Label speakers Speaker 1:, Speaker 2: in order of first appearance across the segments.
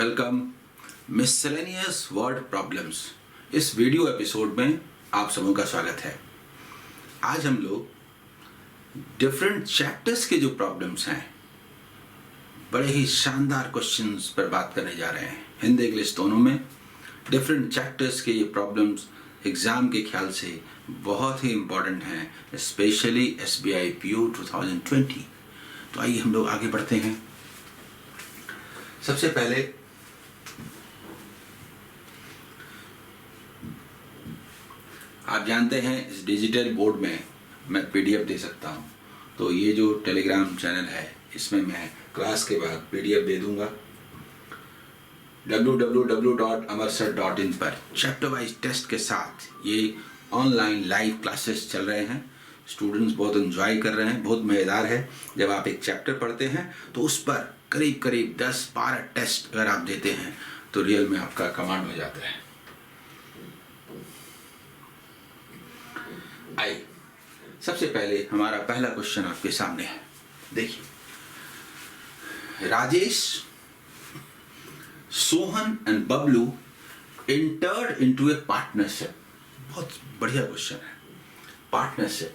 Speaker 1: Welcome miscellaneous word problems. इस video episode में आप सबों का स्वागत है। आज हम लोग डिफरेंट चैप्टर्स के जो प्रॉब्लम्स हैं, बड़े ही शानदार क्वेश्चंस पर बात करने जा रहे हैं। हिंदी इंग्लिश दोनों में डिफरेंट चैप्टर्स के ये प्रॉब्लम्स एग्जाम के ख्याल से बहुत ही इम्पोर्टेंट हैं, स्पेशली SBI PO 2020। तो आइए हम लोग आगे बढ़ते हैं। सबसे पहले आप जानते हैं इस डिजिटल बोर्ड में मैं PDF दे सकता हूं, तो ये जो टेलीग्राम चैनल है इसमें मैं क्लास के बाद PDF दे दूंगा। www.amarsir.in पर चैप्टर वाइज टेस्ट के साथ ये ऑनलाइन लाइव क्लासेस चल रहे हैं। स्टूडेंट्स बहुत एंजॉय कर रहे हैं, बहुत मज़ेदार है। जब आप एक चैप्टर पढ़ते हैं तो उस पर करीब 10-12 टेस्ट अगर आप देते हैं तो रियल में आपका कमांड हो जाता है। आइए सबसे पहले हमारा पहला क्वेश्चन आपके सामने है। देखिए, Rajesh, Sohan and Bablu entered into a partnership। बहुत बढ़िया क्वेश्चन है। Partnership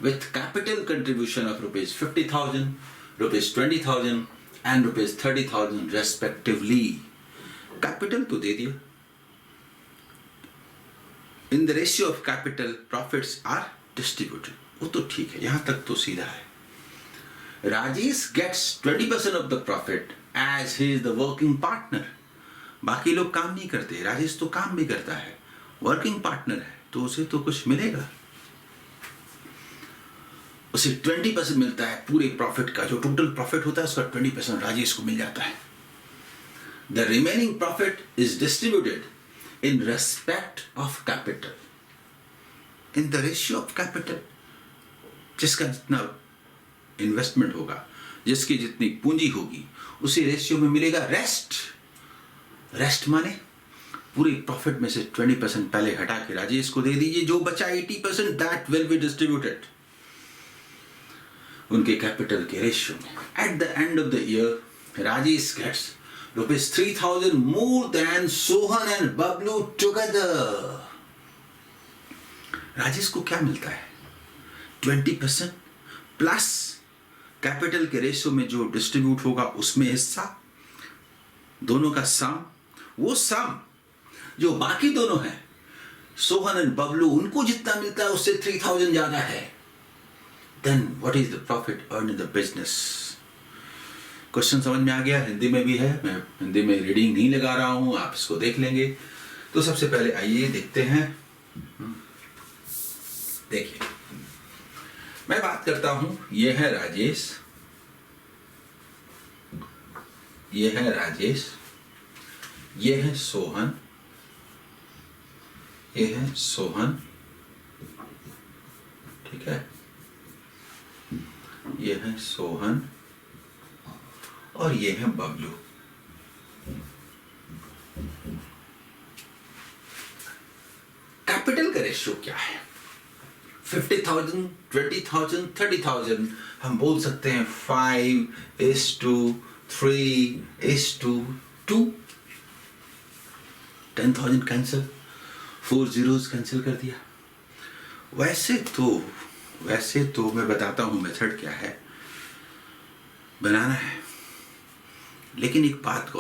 Speaker 1: with capital contribution of rupees 50,000, rupees 20,000 and rupees 30,000 respectively। Capital तो दे दिया। In the ratio of capital, profits are distributed। वो तो ठीक है, यहां तक तो सीधा है। Rajesh gets 20% of the profit as he is the working partner। बाकी लोग काम नहीं करते, राजेश तो काम भी करता है, वर्किंग पार्टनर है, तो उसे तो कुछ मिलेगा। उसे 20% मिलता है पूरे प्रॉफिट का। जो टोटल प्रॉफिट होता है उसका 20% राजेश को मिल जाता है। The remaining profit is distributed in respect of capital, in the ratio of capital. जिसका जितना इन्वेस्टमेंट होगा, जिसकी जितनी पूंजी होगी, उसी रेशियो में मिलेगा रेस्ट। रेस्ट माने पूरे प्रॉफिट में से 20% पहले हटा के राजेश को दे दीजिए। जो बचा 80% दैट विल बी डिस्ट्रीब्यूटेड उनके कैपिटल के रेशियो में। At the end of the year Rajesh gets rupees 3,000 more than Sohan and Bablu together. Rajesh को क्या मिलता है? 20% प्लस कैपिटल के रेशियो में जो डिस्ट्रीब्यूट होगा उसमें हिस्सा, दोनों का सम। वो सम जो बाकी दोनों हैं, सोहन एंड बबलू, उनको जितना मिलता है उससे 3,000 ज्यादा है। Then what is the profit earned in the business? Question समझ में आ गया? हिंदी में भी है, मैं हिंदी में रीडिंग नहीं लगा रहा हूं, आप इसको देख लेंगे। तो सबसे पहले आइए देखते हैं। देखिए, मैं बात करता हूं, ये है राजेश, ये है राजेश, ये है सोहन, ये है सोहन, ठीक है, ये है सोहन और ये है बबलू। कैपिटल का रेशियो क्या है? 50,000, 20,000, 30,000। हम बोल सकते हैं 5:3:2। 10,000 कैंसिल, 4 zeros कैंसिल कर दिया। वैसे तो मैं बताता हूं मेथड क्या है, बनाना है। लेकिन एक बात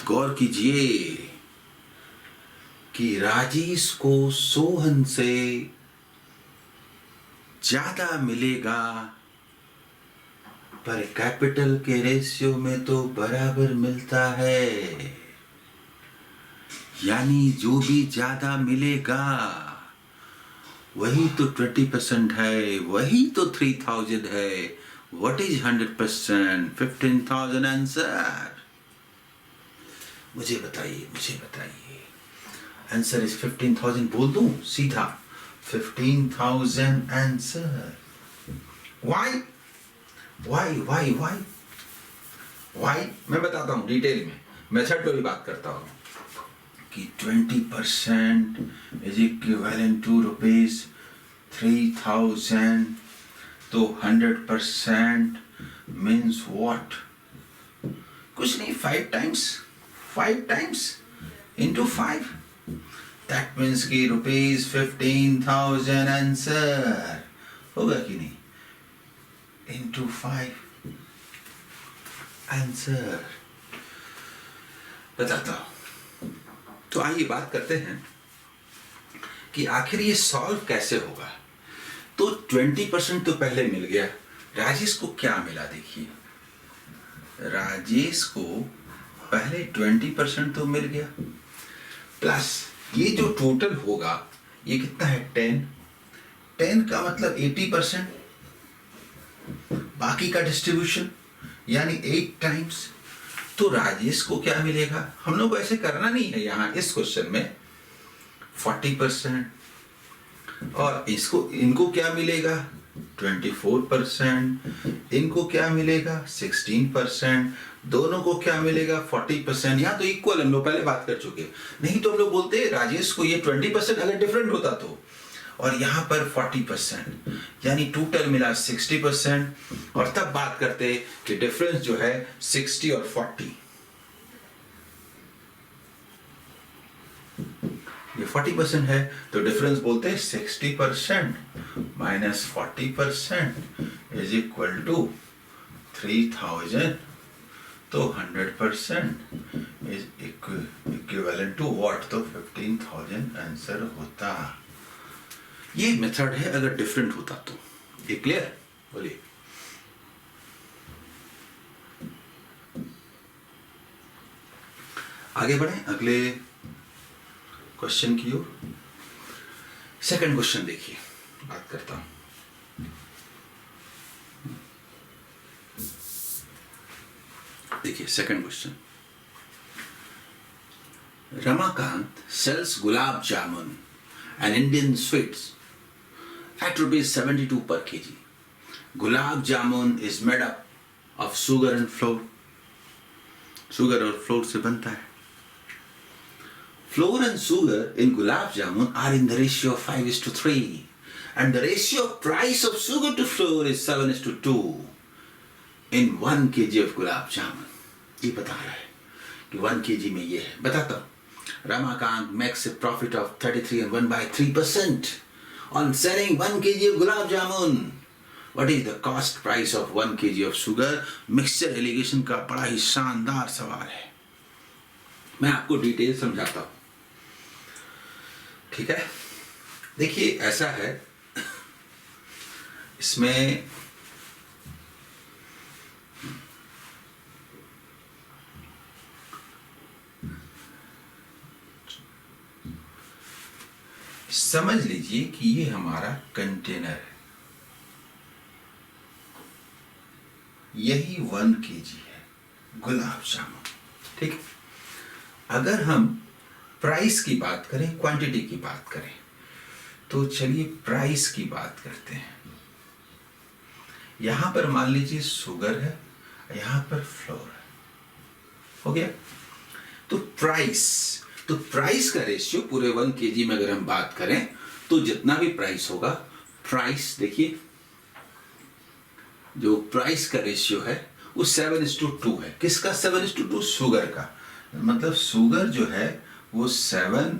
Speaker 1: गौर कीजिए कि राजेश को सोहन से ज्यादा मिलेगा, पर कैपिटल के रेशियो में तो बराबर मिलता है। यानी जो भी ज्यादा मिलेगा वही तो 20% है, वही तो 3,000 है। What is 100%? 15,000 आंसर। मुझे बताइए। आंसर इज 15,000 बोल दूं सीधा? 15,000 आंसर। Why? मैं बताता हूं डिटेल में, मेथड पे भी बात करता हूं कि 20% is equivalent to rupees 3,000। तो 100% means what? कुछ नहीं, 5 times into 5, that means कि ₹15,000 आंसर होगा कि नहीं, into 5 आंसर बताता हूं। तो आइए बात करते हैं कि आखिर ये सॉल्व कैसे होगा। तो 20% तो पहले मिल गया। राजेश को क्या मिला, देखिए राजेश को पहले 20% तो मिल गया, प्लस ये जो टोटल होगा ये कितना है, 10 का मतलब 80%, बाकी का डिस्ट्रीब्यूशन यानी 8 टाइम्स। तो राजेश को क्या मिलेगा, हम लोग को ऐसे करना नहीं है यहाँ इस क्वेश्चन में, 40%, और इनको क्या मिलेगा 24%, इनको क्या मिलेगा 16%, दोनों को क्या मिलेगा 40%। यहाँ तो इक्वल हम लोग पहले बात कर चुके, नहीं तो हम लोग बोलते राजेश को ये 20% अगर डिफरेंट होता तो, और यहाँ पर 40%, यानी टोटल मिला 60%, और तब बात करते कि डिफरेंस जो है 60 और 40, ये 40% है तो डिफरेंस बोलते हैं 60% माइनस 40% इज इक्वल टू 3000, तो 100% इज इक्विवेलेंट टू व्हाट, तो 15,000 आंसर होता। ये मेथड है अगर डिफरेंट होता तो। ये क्लियर, बोलिए। आगे बढ़े अगले क्वेश्चन की ओर। सेकंड क्वेश्चन देखिए, बात करता हूं। देखिए second question, Ramakant sells gulab jamun and Indian sweets at ₹72 per kg. Gulab jamun is made up of sugar and flour. Sugar और flour से बनता है। Flour and sugar in gulab jamun are in the ratio of 5:3, and the ratio of price of sugar to flour is 7:2 in 1 kg of gulab jamun. ये बता रहा है कि 1 kg में ये है। बताता हूँ। Ramakant makes a profit of 33 and 1/3% on selling 1 kg of gulab jamun. What is the cost price of 1 kg of sugar? Mixture allegation का बड़ा ही शानदार सवाल है, मैं आपको डिटेल समझाता हूं। ठीक है, देखिए ऐसा है, इसमें समझ लीजिए कि ये हमारा कंटेनर है, यही 1 kg है गुलाब जामुन। ठीक है, अगर हम प्राइस की बात करें, क्वांटिटी की बात करें, तो चलिए प्राइस की बात करते हैं। यहां पर मान लीजिए शुगर है, यहां पर फ्लोर है, हो गया। तो प्राइस का रेशियो पूरे 1 kg में अगर हम बात करें तो जितना भी प्राइस होगा, प्राइस देखिए जो प्राइस का रेशियो है वो 7:2 है। किसका 7:2? शुगर का। मतलब शुगर जो है वो 7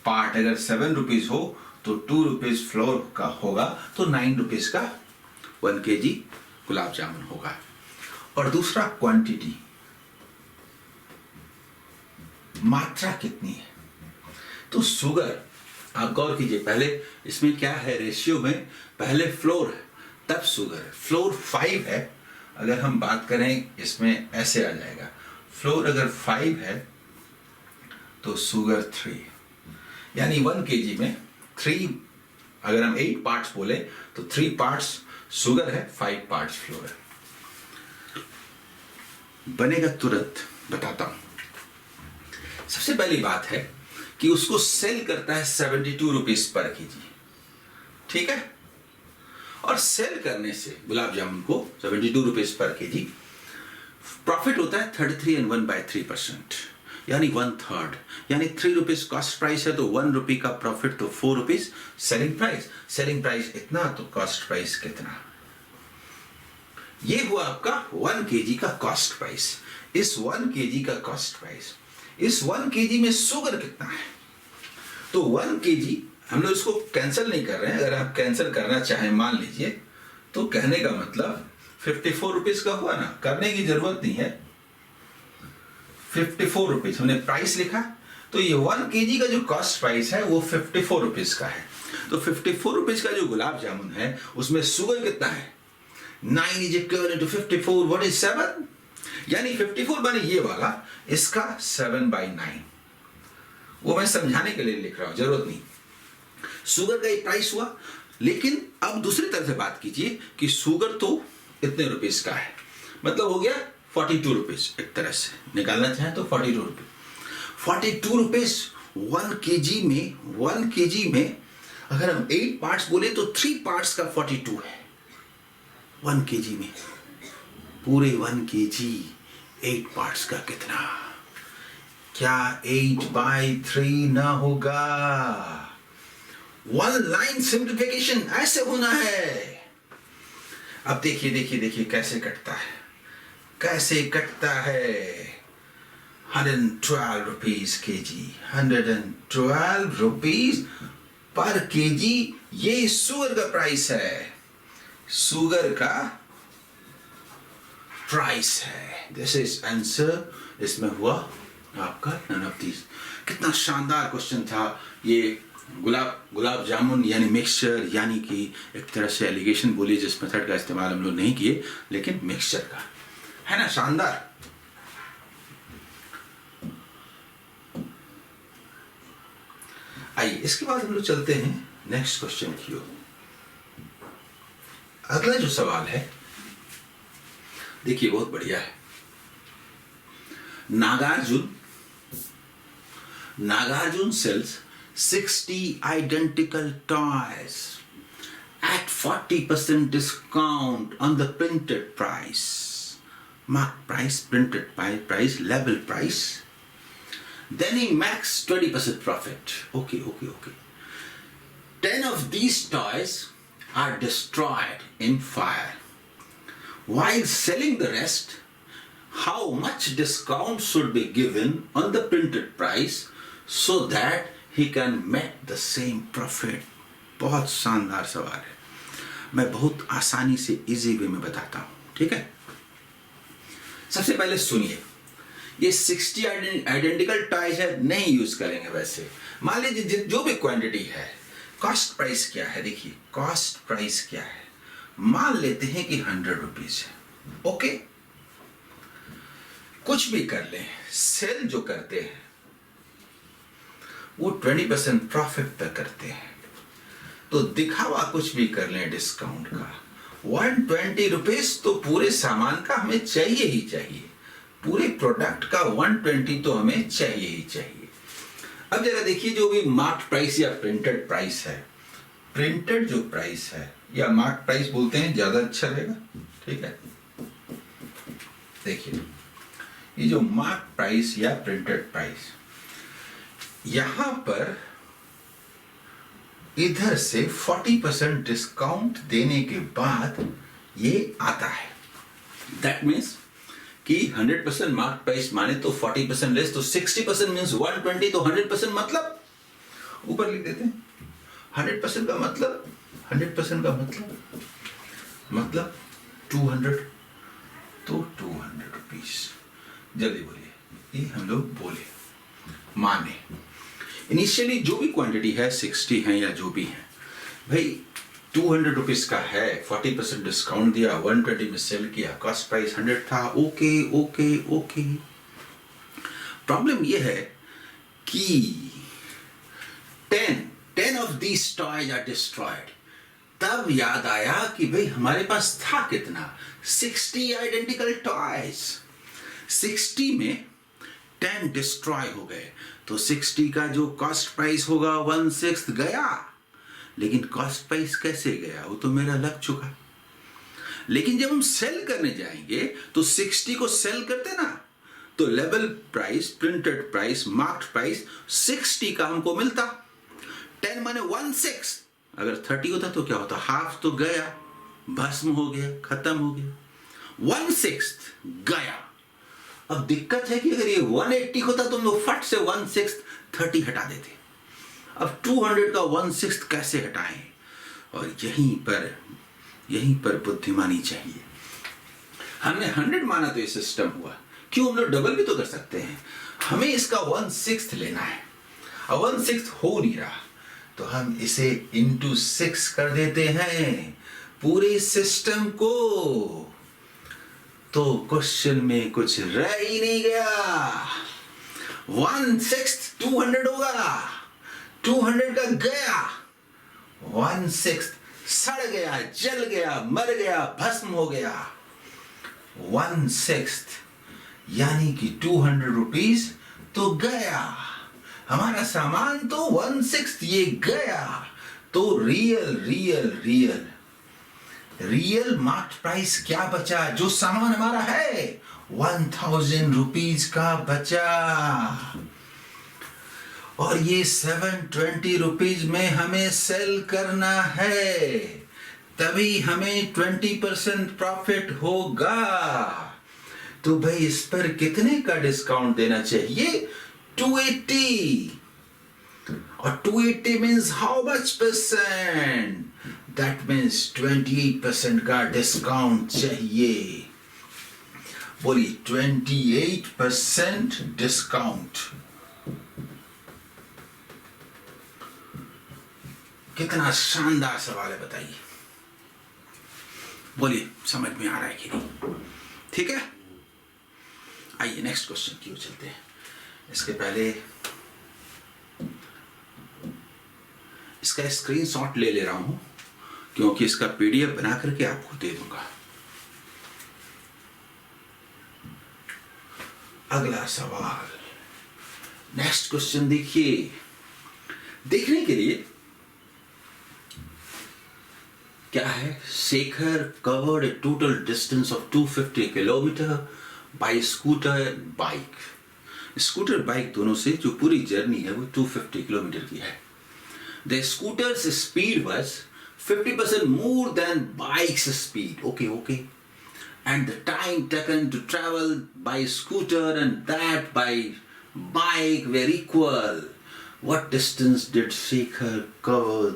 Speaker 1: पार्ट, अगर 7 रुपीज हो तो 2 रुपीज फ्लोर का होगा, तो 9 रुपीज का 1 kg गुलाब जामुन होगा। और दूसरा क्वांटिटी, मात्रा कितनी है। तो शुगर, आप गौर कीजिए, पहले इसमें क्या है रेशियो में, पहले फ्लोर है तब शुगर है। फ्लोर 5 है, अगर हम बात करें इसमें ऐसे आ जाएगा, फ्लोर अगर 5 है तो शुगर 3, यानी 1 kg में 3, अगर हम 8 पार्ट्स बोले तो 3 पार्ट्स शुगर है, 5 पार्ट्स फ्लोर है। बनेगा तुरंत, बताता हूं। सबसे पहली बात है कि उसको सेल करता है 72 रुपीज पर kg, ठीक है। और सेल करने से गुलाब जामुन को 72 रुपीज पर kg प्रॉफिट होता है 33 and 1/3%, यानी 1/3, यानी 3 रुपीज कॉस्ट प्राइस है तो 1 रुपी का प्रॉफिट, तो 4 rupees selling price. Selling price इतना तो कॉस्ट प्राइस कितना, ये हुआ आपका 1 kg का कॉस्ट प्राइस। इस 1 kg का कॉस्ट प्राइस, इस 1 kg में शुगर कितना है? तो 1 kg हम लोग इसको कैंसिल नहीं कर रहे हैं। अगर आप कैंसिल करना चाहें मान लीजिए, तो कहने का मतलब 54 रुपीज का हुआ ना, करने की जरूरत नहीं है। 54 रुपीज हमने प्राइस लिखा, तो ये 1 kg का जो कॉस्ट प्राइस है वो 54 रुपीज का है। तो 54 रुपीज का जो गुलाब जामुन है उसमें शुगर कितना है? 9 is equivalent to 54, what is 7? यानी 54 बने ये वाला, इसका 7/9। वो मैं समझाने के लिए लिख रहा हूं, जरूरत नहीं। शुगर का ये प्राइस हुआ, लेकिन अब दूसरी तरह से बात कीजिए कि शुगर तो इतने रुपीस का है, मतलब हो गया 42 रुपीज। एक तरह से निकालना चाहें तो 42 रुपीज, 42 रुपीज 1 kg में अगर हम 8 पार्ट्स बोले तो 3 पार्ट्स का 42 है 1 kg में। पूरे 1 kg 8 पार्ट्स का कितना? क्या 8/3 ना होगा? 1 लाइन सिंप्लीफिकेशन ऐसे होना है। अब देखिए कैसे कटता है, कैसे कटता है। 112 rupees kg, 112 rupees per kg। ये शुगर का प्राइस है, शुगर का प्राइस है। This is answer. इसमें हुआ आपका नन ऑफ दीज। कितना शानदार क्वेश्चन था ये। गुलाब जामुन यानी मिक्सचर, यानी कि एक तरह से एलिगेशन बोलिए, जिस मेथड का इस्तेमाल हम लोग नहीं किए, लेकिन मिक्सचर का है ना, शानदार। आइए इसके बाद हम लोग चलते हैं नेक्स्ट क्वेश्चन की ओर। अगला जो सवाल है देखिए, बहुत बढ़िया है। Nagarjuna sells 60 identical toys at 40% discount on the printed price, marked price, printed price, label price. Then he makes 20% profit. Okay. 10 of these toys are destroyed in fire. While selling the rest, how much discount should be given on the printed price so that he can make the same profit? बहुत शानदार सवाल है। मैं बहुत आसानी से easy way में बताता हूं, ठीक है। सबसे पहले सुनिए, ये 60 आइडेंटिकल टॉयज है, नहीं यूज करेंगे। वैसे मान लीजिए जो भी क्वांटिटी है, कॉस्ट प्राइस क्या है? देखिए कॉस्ट प्राइस क्या है, मान लेते हैं कि 100 रुपीज है। ओके, कुछ भी कर लें, सेल जो करते हैं वो 20% प्रॉफिट तक करते हैं। तो दिखावा कुछ भी कर लें डिस्काउंट का, 120 रुपीज तो पूरे सामान का हमें चाहिए ही चाहिए। पूरे प्रोडक्ट का 120 तो हमें चाहिए ही चाहिए। अब जरा देखिए, जो भी मार्क प्राइस या प्रिंटेड प्राइस है, प्रिंटेड जो प्राइस है या मार्क प्राइस बोलते हैं ज्यादा अच्छा रहेगा, ठीक है। देखिए ये जो मार्क प्राइस या प्रिंटेड प्राइस, यहां पर इधर से 40% डिस्काउंट देने के बाद ये आता है। दैट मीन्स कि 100% मार्क प्राइस माने तो 40% लेस, तो 60% मीन्स 120, तो 100% मतलब ऊपर लिख देते हैं। 100% का मतलब 100% का मतलब 200, तो 200 रुपीज। जल्दी बोलिए, ये हम लोग बोले माने। इनिशियली जो भी क्वांटिटी है 60 है या जो भी है, भाई 200 रुपीज का है, 40% डिस्काउंट दिया, 120 में सेल किया, कॉस्ट प्राइस 100 था। ओके। प्रॉब्लम ये है कि 10 of these toys are destroyed। तब याद आया कि भाई हमारे पास था कितना, 60 आइडेंटिकल टॉयज। 60 में 10 डिस्ट्रॉय हो गए, तो 60 का जो कॉस्ट प्राइस होगा 1/6 गया। लेकिन कॉस्ट प्राइस कैसे गया, वो तो मेरा लग चुका। लेकिन जब हम सेल करने जाएंगे तो 60 को सेल करते ना, तो level price, printed price, marked price 60 का हमको मिलता। 10 माने 1/6, अगर 30 होता तो क्या होता, हाफ तो गया, भस्म हो गया, खत्म हो गया। 1/6 गया। अब दिक्कत है कि अगर ये 180 होता तो हम लोग फट से 1/6 30 हटा देते। अब 200 का 1/6 कैसे हटाएं? और यहीं पर बुद्धिमानी चाहिए। हमने 100 माना तो ये सिस्टम हुआ, क्यों हम लोग डबल भी तो कर सकते हैं। हमें इसका 1/6 लेना है, अब 1/6 हो नहीं रहा तो हम इसे into 6 कर देते हैं पूरे सिस्टम को। तो क्वेश्चन में कुछ रह ही नहीं गया। 1/6 200 होगा, 200 का गया, 1/6 सड़ गया, जल गया, मर गया, भस्म हो गया। 1/6 यानी कि 200 रुपीज तो गया, हमारा सामान तो 1/6 ये गया। तो रियल मार्केट प्राइस क्या बचा? जो सामान हमारा है 1000 रुपीज का बचा, और ये 720 रुपीज में हमें सेल करना है, तभी हमें 20% प्रॉफिट होगा। तो भाई इस पर कितने का डिस्काउंट देना चाहिए? 280। और 280 means how much percent? That means 28% का डिस्काउंट चाहिए। बोलिए 28% डिस्काउंट। कितना शानदार सवाल है, बताइए। बोलिए समझ में आ रहा है कि नहीं? ठीक है, आइए नेक्स्ट क्वेश्चन की ओर चलते हैं। इसके पहले इसका स्क्रीनशॉट ले रहा हूं, क्योंकि इसका पीडीएफ बना करके आपको दे दूंगा। अगला सवाल, नेक्स्ट क्वेश्चन देखिए। देखने के लिए क्या है? Shekhar covered A total distance of 250 kilometre bye scooter and bike. Scooter bike दोनों से जो पूरी जर्नी है वो 250 किलोमीटर की है। The scooters speed was 50% more than bikes speed. Okay and the time taken to travel by scooter and that by bike were equal. What distance did Shekhar cover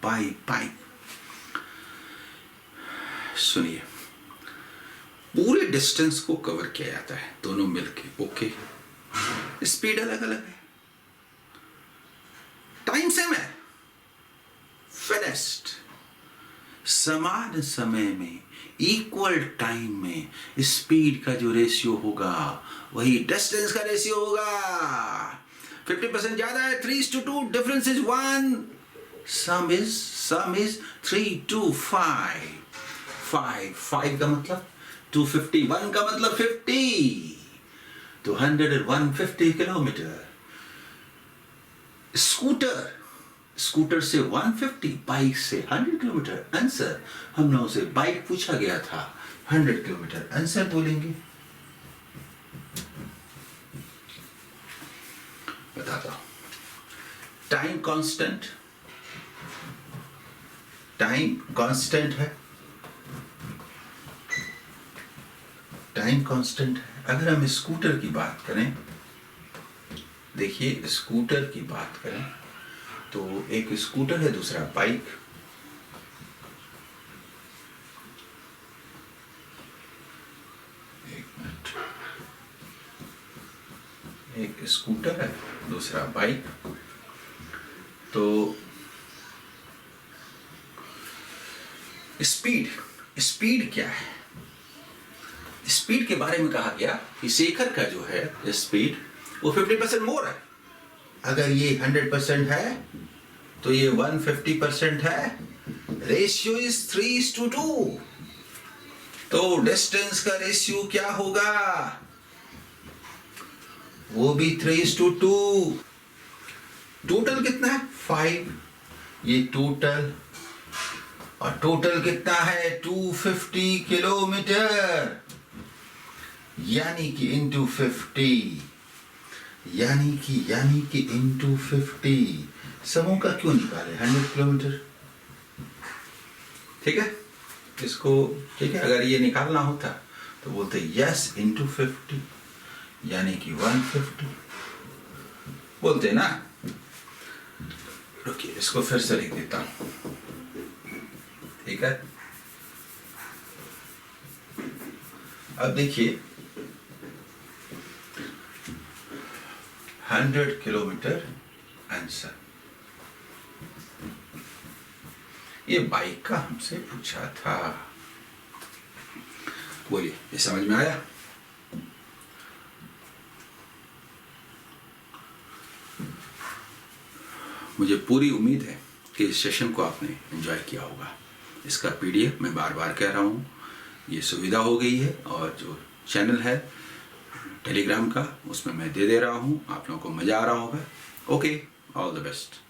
Speaker 1: by bike? सुनिए, पूरे distance को cover किया जाता है दोनों मिलके। Okay, speed अलग अलग है, टाइम सेम है, फिनिश्ड। समान समय में इक्वल टाइम में स्पीड का जो रेशियो होगा वही डिस्टेंस का रेशियो होगा। 50% ज्यादा है, 3:2, डिफरेंस इज 1, सम इज 3:5। 5 का मतलब 250, 1 का मतलब 50, तो 100 और 150 किलोमीटर। स्कूटर से 150, बाइक से 100 किलोमीटर। आंसर, हम लोगों से बाइक पूछा गया था, 100 किलोमीटर। आंसर बोलेंगे। बताता हूं, टाइम कांस्टेंट है, टाइम कांस्टेंट है। अगर हम स्कूटर की बात करें, देखिए स्कूटर की बात करें तो एक स्कूटर है, दूसरा बाइक। एक स्कूटर है, दूसरा बाइक। तो स्पीड क्या है? स्पीड के बारे में कहा गया कि शेखर का जो है स्पीड वो 50% मोर है। अगर ये 100% है तो ये 150% है। रेशियो इज 3:2, तो डिस्टेंस का रेशियो क्या होगा? वो भी 3:2। टोटल कितना है? 5। ये टोटल, और टोटल कितना है? 250 किलोमीटर, यानी कि इंटू 50, यानी कि इंटू 50। समूह का क्यों निकाले? 100 किलोमीटर। ठीक है, इसको ठीक है, अगर ये निकालना होता तो बोलते यस इंटू 50 यानी कि 150 बोलते ना। रुकिए इसको फिर से लिख देता हूं, ठीक है। अब देखिए 100 किलोमीटर आंसर, ये बाइक का हमसे पूछा था। बोलिए ये समझ में आया? मुझे पूरी उम्मीद है कि इस सेशन को आपने एंजॉय किया होगा। इसका पीडीएफ मैं बार बार कह रहा हूँ, ये सुविधा हो गई है, और जो चैनल है टेलीग्राम का उसमें मैं दे रहा हूँ। आप लोगों को मज़ा आ रहा होगा। Okay, all the best.